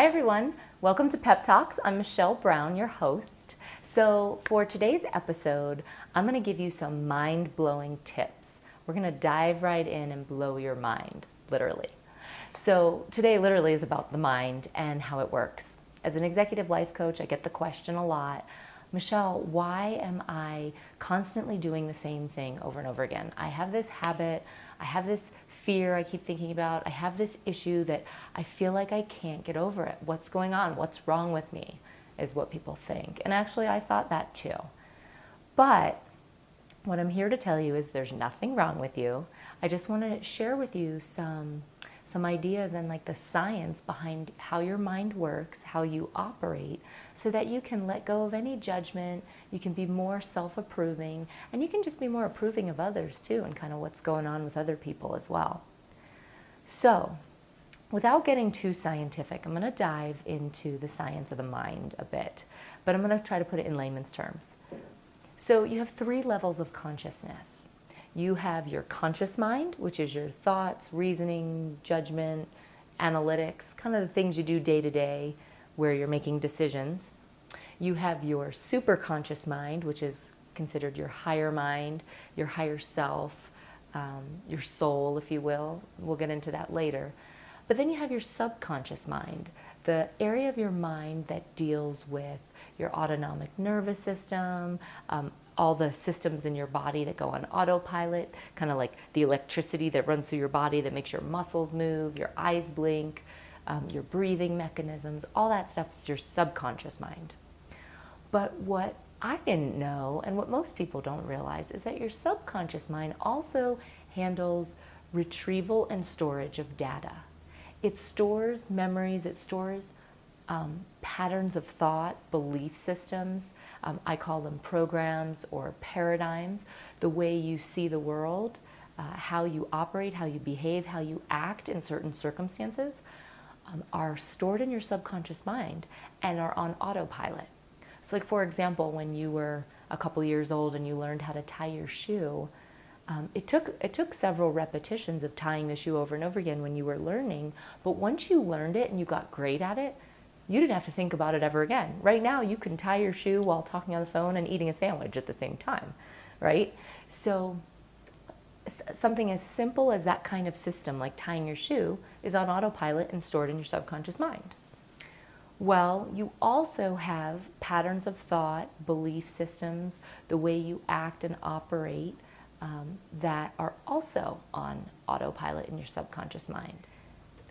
Hi everyone, welcome to Pep Talks. I'm Michelle Brown, your host. So for today's episode, I'm going to give you some mind-blowing tips. We're going to dive right in and blow your mind, literally. So today literally is about the mind and how it works. As an executive life coach, I get the question a lot, Michelle, why am I constantly doing the same thing over and over again? I have this habit, I have this fear I keep thinking about, I have this issue that I feel like I can't get over it. What's going on? What's wrong with me? Is what people think. And actually, I thought that too. But what I'm here to tell you is there's nothing wrong with you. I just want to share with you some ideas and like the science behind how your mind works, how you operate, so that you can let go of any judgment, you can be more self-approving, and you can just be more approving of others too, and kind of what's going on with other people as well. So, without getting too scientific, I'm going to dive into the science of the mind a bit, but I'm going to try to put it in layman's terms. So you have 3 levels of consciousness. You have your conscious mind, which is your thoughts, reasoning, judgment, analytics, kind of the things you do day to day where you're making decisions. You have your superconscious mind, which is considered your higher mind, your higher self, your soul, if you will. We'll get into that later. But then you have your subconscious mind, the area of your mind that deals with your autonomic nervous system, all the systems in your body that go on autopilot, kind of like the electricity that runs through your body that makes your muscles move, your eyes blink, your breathing mechanisms, all that stuff is your subconscious mind. But what I didn't know, and what most people don't realize, is that your subconscious mind also handles retrieval and storage of data. It stores memories, it stores patterns of thought, belief systems. I call them programs or paradigms. The way you see the world, how you operate, how you behave, how you act in certain circumstances are stored in your subconscious mind and are on autopilot. So like for example, when you were a couple years old and you learned how to tie your shoe, it took several repetitions of tying the shoe over and over again when you were learning, but once you learned it and you got great at it, you didn't have to think about it ever again. Right now, you can tie your shoe while talking on the phone and eating a sandwich at the same time, right? So something as simple as that kind of system, like tying your shoe, is on autopilot and stored in your subconscious mind. Well, you also have patterns of thought, belief systems, the way you act and operate that are also on autopilot in your subconscious mind.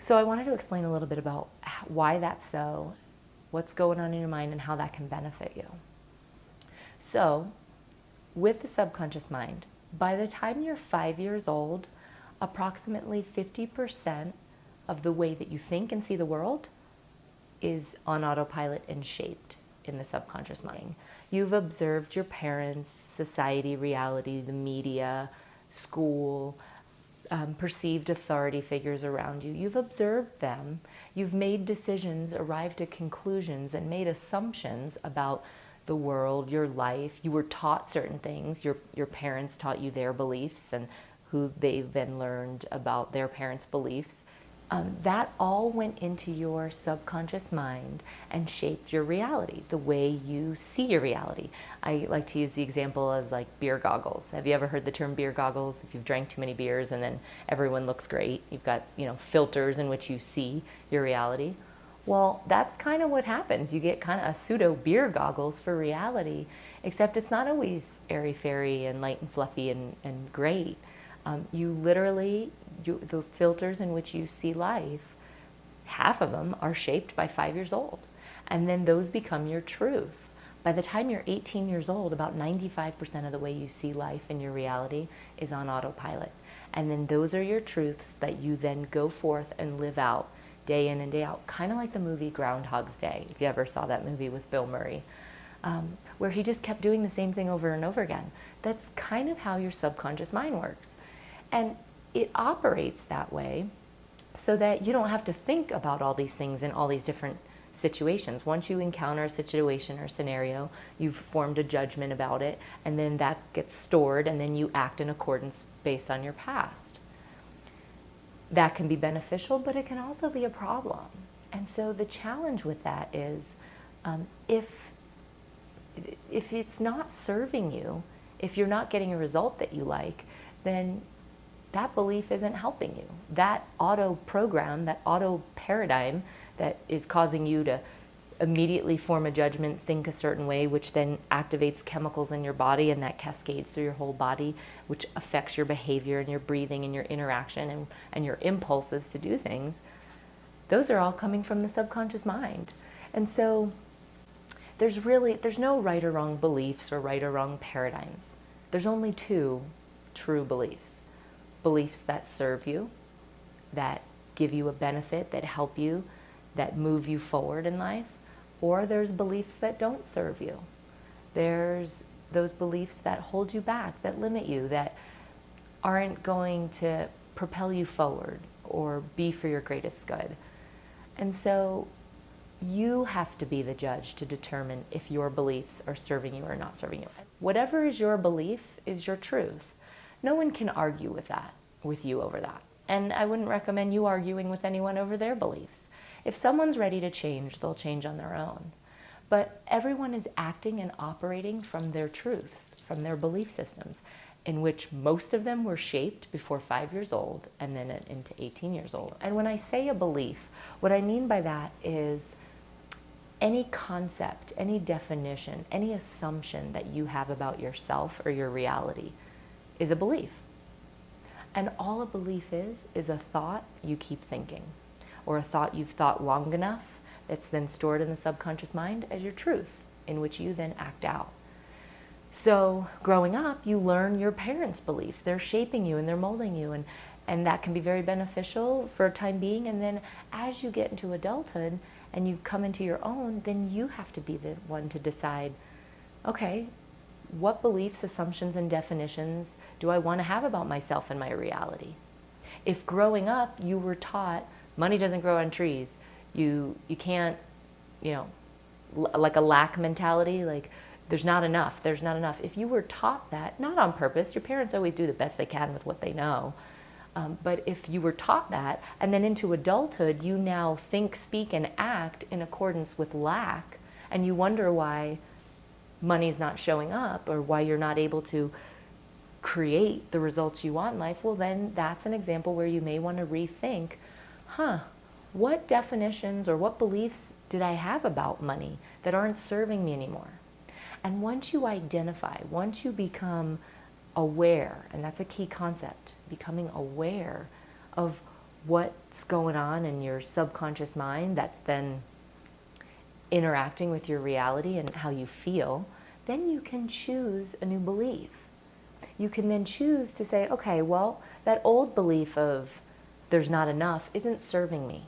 So I wanted to explain a little bit about why that's so, what's going on in your mind, and how that can benefit you. So with the subconscious mind, by the time you're 5 years old, approximately 50% of the way that you think and see the world is on autopilot and shaped in the subconscious mind. You've observed your parents, society, reality, the media, school, perceived authority figures around you. You've observed them. You've made decisions, arrived at conclusions, and made assumptions about the world, your life. You were taught certain things. Your parents taught you their beliefs and who they then learned about their parents' beliefs. That all went into your subconscious mind and shaped your reality, the way you see your reality. I like to use the example as like beer goggles. Have you ever heard the term beer goggles? If you've drank too many beers and then everyone looks great, you've got, filters in which you see your reality. Well, that's kind of what happens. You get kind of a pseudo beer goggles for reality, except it's not always airy-fairy and light and fluffy and great. You literally, the filters in which you see life, half of them are shaped by 5 years old. And then those become your truth. By the time you're 18 years old, about 95% of the way you see life and your reality is on autopilot. And then those are your truths that you then go forth and live out day in and day out. Kind of like the movie Groundhog's Day, if you ever saw that movie with Bill Murray, where he just kept doing the same thing over and over again. That's kind of how your subconscious mind works. And it operates that way so that you don't have to think about all these things in all these different situations. Once you encounter a situation or scenario, you've formed a judgment about it, and then that gets stored, and then you act in accordance based on your past. That can be beneficial, but it can also be a problem. And so the challenge with that is if it's not serving you, if you're not getting a result that you like, then that belief isn't helping you. That auto program, that auto paradigm that is causing you to immediately form a judgment, think a certain way, which then activates chemicals in your body, and that cascades through your whole body, which affects your behavior and your breathing and your interaction and your impulses to do things. Those are all coming from the subconscious mind. And so there's no right or wrong beliefs or right or wrong paradigms. There's only two true beliefs. Beliefs that serve you, that give you a benefit, that help you, that move you forward in life, or there's beliefs that don't serve you. There's those beliefs that hold you back, that limit you, that aren't going to propel you forward or be for your greatest good. And so you have to be the judge to determine if your beliefs are serving you or not serving you. Whatever is your belief is your truth. No one can argue with you over that. And I wouldn't recommend you arguing with anyone over their beliefs. If someone's ready to change, they'll change on their own. But everyone is acting and operating from their truths, from their belief systems, in which most of them were shaped before 5 years old and then into 18 years old. And when I say a belief, what I mean by that is any concept, any definition, any assumption that you have about yourself or your reality is a belief. And all a belief is a thought you keep thinking, or a thought you've thought long enough that's then stored in the subconscious mind as your truth, in which you then act out. So growing up, you learn your parents' beliefs. They're shaping you and they're molding you, and that can be very beneficial for a time being. And then as you get into adulthood and you come into your own, then you have to be the one to decide, okay, what beliefs, assumptions, and definitions do I want to have about myself and my reality? If growing up you were taught money doesn't grow on trees, you can't, like a lack mentality, like there's not enough. If you were taught that, not on purpose, your parents always do the best they can with what they know, but if you were taught that, and then into adulthood you now think, speak, and act in accordance with lack, and you wonder why money's not showing up or why you're not able to create the results you want in life, well then that's an example where you may want to rethink, what definitions or what beliefs did I have about money that aren't serving me anymore? And once you identify, once you become aware, and that's a key concept, becoming aware of what's going on in your subconscious mind that's then interacting with your reality and how you feel, then you can choose a new belief. You can then choose to say, okay, well, that old belief of there's not enough isn't serving me.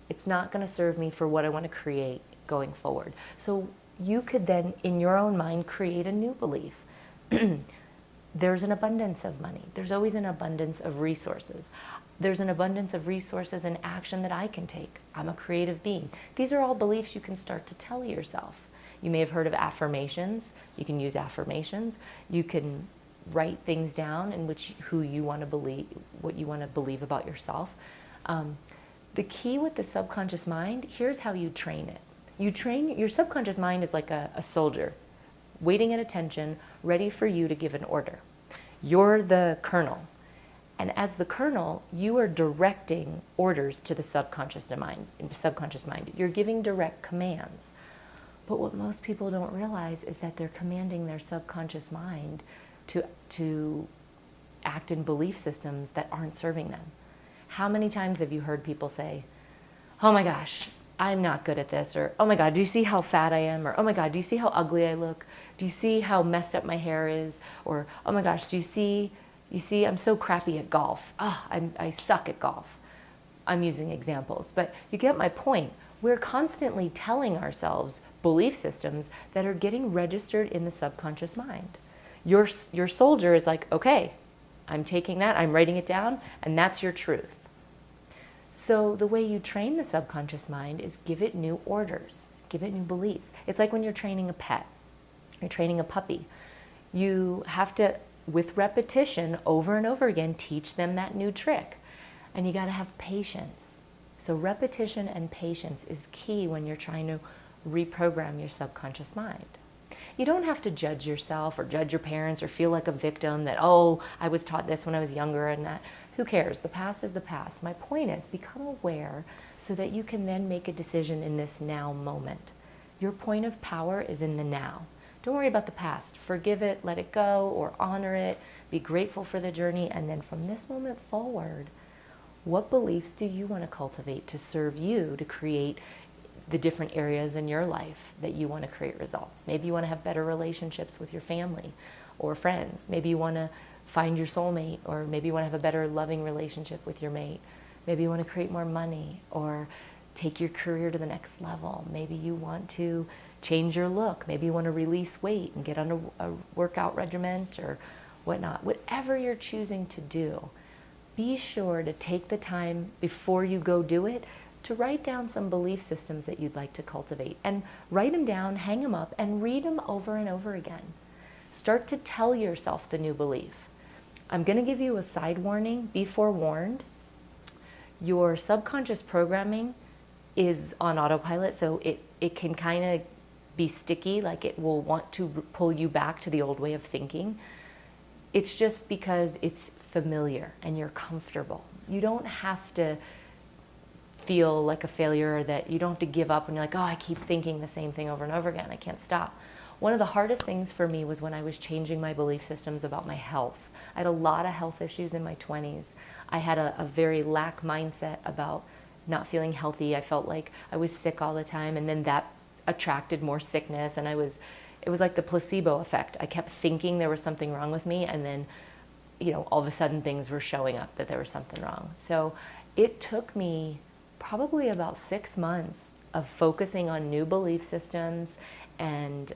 It's not going to serve me for what I want to create going forward. So you could then, in your own mind, create a new belief. There's an abundance of money. There's always an abundance of resources. There's an abundance of resources and action that I can take. I'm a creative being. These are all beliefs you can start to tell yourself. You may have heard of affirmations. You can use affirmations. You can write things down in which who you want to believe, what you want to believe about yourself. The key with the subconscious mind, here's how you train it. Your subconscious mind is like a soldier, waiting at attention, ready for you to give an order. You're the colonel. And as the colonel, you are directing orders to the subconscious mind. You're giving direct commands. But what most people don't realize is that they're commanding their subconscious mind to act in belief systems that aren't serving them. How many times have you heard people say, oh my gosh, I'm not good at this, or oh my God, do you see how fat I am? Or oh my God, do you see how ugly I look? Do you see how messed up my hair is? Or oh my gosh, do you see, I'm so crappy at golf. I suck at golf. I'm using examples, but you get my point. We're constantly telling ourselves belief systems that are getting registered in the subconscious mind. Your soldier is like, okay, I'm taking that, I'm writing it down, and that's your truth. So the way you train the subconscious mind is give it new orders, give it new beliefs. It's like when you're training a pet, you're training a puppy. You have to, with repetition, over and over again, teach them that new trick. And you got to have patience. So repetition and patience is key when you're trying to reprogram your subconscious mind. You don't have to judge yourself or judge your parents or feel like a victim that, oh, I was taught this when I was younger and that. Who cares? The past is the past. My point is become aware so that you can then make a decision in this now moment. Your point of power is in the now. Don't worry about the past. Forgive it, let it go, or honor it. Be grateful for the journey. And then from this moment forward, what beliefs do you want to cultivate to serve you to create the different areas in your life that you want to create results? Maybe you want to have better relationships with your family or friends. Maybe you want to find your soulmate, or maybe you want to have a better loving relationship with your mate. Maybe you want to create more money or take your career to the next level. Maybe you want to change your look. Maybe you want to release weight and get on a workout regimen or whatnot. Whatever you're choosing to do, be sure to take the time before you go do it to write down some belief systems that you'd like to cultivate. And write them down, hang them up, and read them over and over again. Start to tell yourself the new belief. I'm going to give you a side warning. Be forewarned. Your subconscious programming is on autopilot, so it can kind of be sticky, like it will want to pull you back to the old way of thinking. It's just because it's familiar and you're comfortable. You don't have to feel like a failure, or that you don't have to give up when you're like, oh, I keep thinking the same thing over and over again. I can't stop. One of the hardest things for me was when I was changing my belief systems about my health. I had a lot of health issues in my 20s. I had a very lack mindset about not feeling healthy. I felt like I was sick all the time, and then that attracted more sickness, and it was like the placebo effect. I kept thinking there was something wrong with me, and then, all of a sudden things were showing up that there was something wrong. So it took me probably about 6 months of focusing on new belief systems and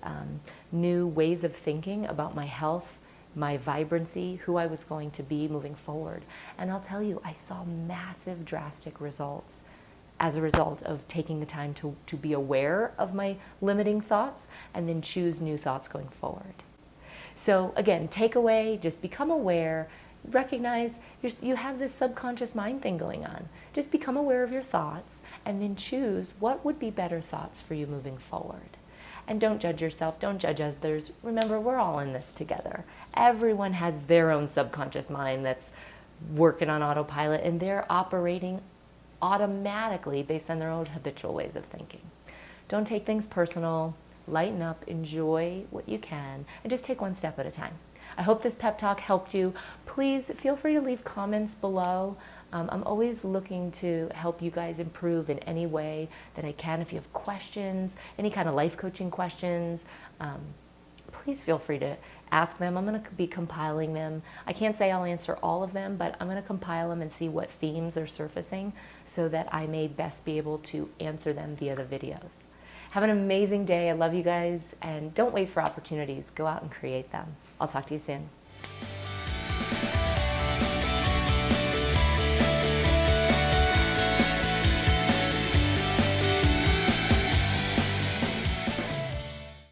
new ways of thinking about my health, my vibrancy, who I was going to be moving forward. And I'll tell you, I saw massive, drastic results as a result of taking the time to be aware of my limiting thoughts and then choose new thoughts going forward. So again, takeaway, just become aware, recognize you have this subconscious mind thing going on. Just become aware of your thoughts and then choose what would be better thoughts for you moving forward. And don't judge yourself, don't judge others. Remember, we're all in this together. Everyone has their own subconscious mind that's working on autopilot, and they're operating automatically based on their own habitual ways of thinking. Don't take things personal, lighten up, enjoy what you can, and just take one step at a time. I hope this pep talk helped you. Please feel free to leave comments below. I'm always looking to help you guys improve in any way that I can. If you have questions, any kind of life coaching questions, please feel free to ask them. I'm going to be compiling them. I can't say I'll answer all of them, but I'm going to compile them and see what themes are surfacing so that I may best be able to answer them via the videos. Have an amazing day. I love you guys, and don't wait for opportunities. Go out and create them. I'll talk to you soon.